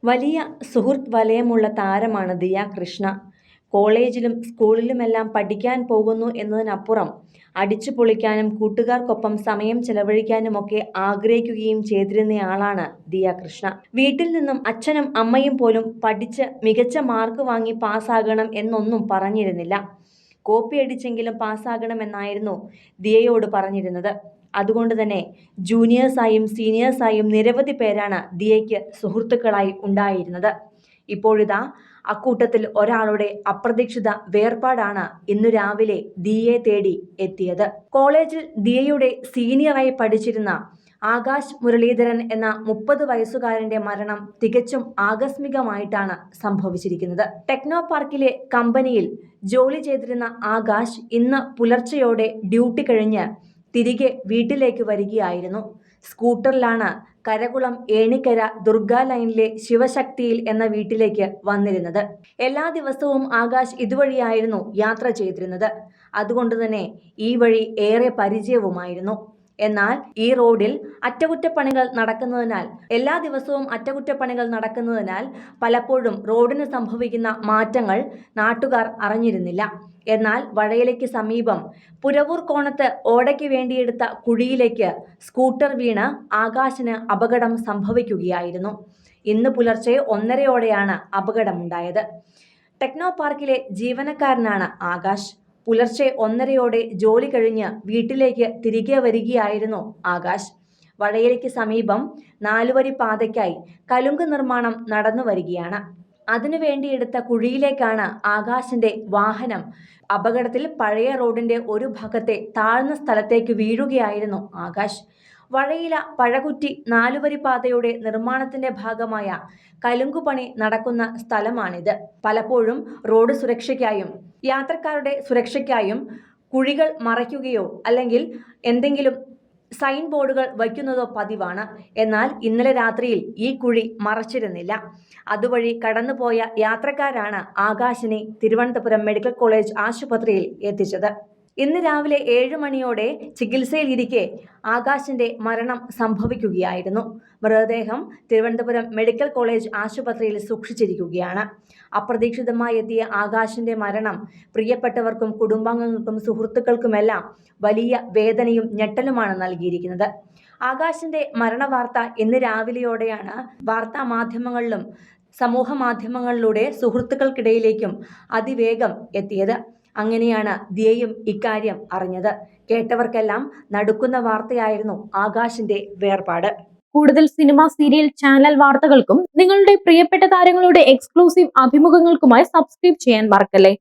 വലിയ സുഹൃത്ത് വലയമുള്ള താരമാണ് ദിയ കൃഷ്ണ. കോളേജിലും സ്കൂളിലുമെല്ലാം പഠിക്കാൻ പോകുന്നു എന്നതിനപ്പുറം അടിച്ചുപൊളിക്കാനും കൂട്ടുകാർക്കൊപ്പം സമയം ചെലവഴിക്കാനുമൊക്കെ ആഗ്രഹിക്കുകയും ചെയ്തിരുന്നയാളാണ് ദിയ കൃഷ്ണ. വീട്ടിൽ നിന്നും അച്ഛനും അമ്മയും പോലും പഠിച്ച് മികച്ച മാർക്ക് വാങ്ങി പാസ്സാകണം എന്നൊന്നും പറഞ്ഞിരുന്നില്ല. കോപ്പിയടിച്ചെങ്കിലും പാസ്സാകണമെന്നായിരുന്നു ദിയയോട് പറഞ്ഞിരുന്നത്. അതുകൊണ്ട് തന്നെ ജൂനിയേഴ്സായും സീനിയേഴ്സായും നിരവധി പേരാണ് ദിയയ്ക്ക് സുഹൃത്തുക്കളായി ഉണ്ടായിരുന്നത്. ഇപ്പോഴിതാ അക്കൂട്ടത്തിൽ ഒരാളുടെ അപ്രതീക്ഷിത വേർപാടാണ് ഇന്നു രാവിലെ ദിയയെ തേടി എത്തിയത്. കോളേജിൽ ദിയയുടെ സീനിയറായി പഠിച്ചിരുന്ന ആകാശ് മുരളീധരൻ എന്ന 30 വയസ്സുകാരന്റെ മരണം തികച്ചും ആകസ്മികമായിട്ടാണ് സംഭവിച്ചിരിക്കുന്നത്. ടെക്നോ പാർക്കിലെ കമ്പനിയിൽ ജോലി ചെയ്തിരുന്ന ആകാശ് ഇന്ന് പുലർച്ചെയോടെ ഡ്യൂട്ടി കഴിഞ്ഞ് തിരികെ വീട്ടിലേക്ക് വരികയായിരുന്നു. സ്കൂട്ടറിലാണ് കരകുളം ഏണിക്കര ദുർഗ ലൈനിലെ ശിവശക്തിയിൽ എന്ന വീട്ടിലേക്ക് വന്നിരുന്നത്. എല്ലാ ദിവസവും ആകാശ് ഇതുവഴിയായിരുന്നു യാത്ര ചെയ്തിരുന്നത്. അതുകൊണ്ട് തന്നെ ഈ വഴി ഏറെ പരിചയവുമായിരുന്നു. എന്നാൽ ഈ റോഡിൽ അറ്റകുറ്റപ്പണികൾ നടക്കുന്നതിനാൽ എല്ലാ ദിവസവും അറ്റകുറ്റപ്പണികൾ നടക്കുന്നതിനാൽ പലപ്പോഴും റോഡിന് സംഭവിക്കുന്ന മാറ്റങ്ങൾ നാട്ടുകാർ അറിഞ്ഞിരുന്നില്ല. എന്നാൽ വഴയിലേക്ക് സമീപം പുരവൂർ കോണത്ത് ഓടയ്ക്ക് വേണ്ടിയെടുത്ത കുഴിയിലേക്ക് സ്കൂട്ടർ വീണ് ആകാശിന് അപകടം സംഭവിക്കുകയായിരുന്നു. ഇന്ന് പുലർച്ചെ 1:30 അപകടമുണ്ടായത്. ടെക്നോ പാർക്കിലെ ജീവനക്കാരനാണ് ആകാശ്. പുലർച്ചെ 1:30 ജോലി കഴിഞ്ഞ് വീട്ടിലേക്ക് തിരികെ വരികയായിരുന്നു ആകാശ്. വഴയിലേക്ക് സമീപം 4 വരി പാതയ്ക്കായി കലുങ്ക് നിർമ്മാണം നടന്നു വരികയാണ്. അതിനു വേണ്ടിയെടുത്ത കുഴിയിലേക്കാണ് ആകാശിന്റെ വാഹനം. അപകടത്തിൽ പഴയ റോഡിന്റെ ഒരു ഭാഗത്തെ താഴ്ന്ന സ്ഥലത്തേക്ക് വീഴുകയായിരുന്നു ആകാശ്. വഴയില പഴകുറ്റി 4 വരി പാതയുടെ നിർമ്മാണത്തിന്റെ ഭാഗമായ കലുങ്കുപണി നടക്കുന്ന സ്ഥലമാണിത്. പലപ്പോഴും റോഡ് സുരക്ഷയ്ക്കായും യാത്രക്കാരുടെ സുരക്ഷയ്ക്കായും കുഴികൾ മറയ്ക്കുകയോ അല്ലെങ്കിൽ എന്തെങ്കിലും സൈൻ ബോർഡുകൾ വയ്ക്കുന്നതോ പതിവാണ്. എന്നാൽ ഇന്നലെ രാത്രിയിൽ ഈ കുഴി മറച്ചിരുന്നില്ല. അതുവഴി കടന്നുപോയ യാത്രക്കാരാണ് ആകാശിനെ തിരുവനന്തപുരം മെഡിക്കൽ കോളേജ് ആശുപത്രിയിൽ എത്തിച്ചത്. ഇന്ന് രാവിലെ 7 മണിയോടെ ചികിത്സയിലിരിക്കെ ആകാശിന്റെ മരണം സംഭവിക്കുകയായിരുന്നു. മൃതദേഹം തിരുവനന്തപുരം മെഡിക്കൽ കോളേജ് ആശുപത്രിയിൽ സൂക്ഷിച്ചിരിക്കുകയാണ്. അപ്രതീക്ഷിതമായി എത്തിയ ആകാശിന്റെ മരണം പ്രിയപ്പെട്ടവർക്കും കുടുംബാംഗങ്ങൾക്കും സുഹൃത്തുക്കൾക്കുമെല്ലാം വലിയ വേദനയും ഞെട്ടലുമാണ് നൽകിയിരിക്കുന്നത്. ആകാശിന്റെ മരണവാർത്ത ഇന്ന് രാവിലെയോടെയാണ് വാർത്താ മാധ്യമങ്ങളിലും സമൂഹ മാധ്യമങ്ങളിലൂടെ സുഹൃത്തുക്കൾക്കിടയിലേക്കും അതിവേഗം എത്തിയത്. അങ്ങനെയാണ് ദിയയും ഇക്കാര്യം അറിഞ്ഞത്. കേട്ടവർക്കെല്ലാം നടുക്കുന്ന വാർത്തയായിരുന്നു ആകാശിന്റെ വേർപാട്. കൂടുതൽ സിനിമ, സീരിയൽ, ചാനൽ വാർത്തകൾക്കും നിങ്ങളുടെ പ്രിയപ്പെട്ട താരങ്ങളുടെ എക്സ്ക്ലൂസീവ് അഭിമുഖങ്ങൾക്കുമായി സബ്സ്ക്രൈബ് ചെയ്യാൻ മറക്കല്ലേ.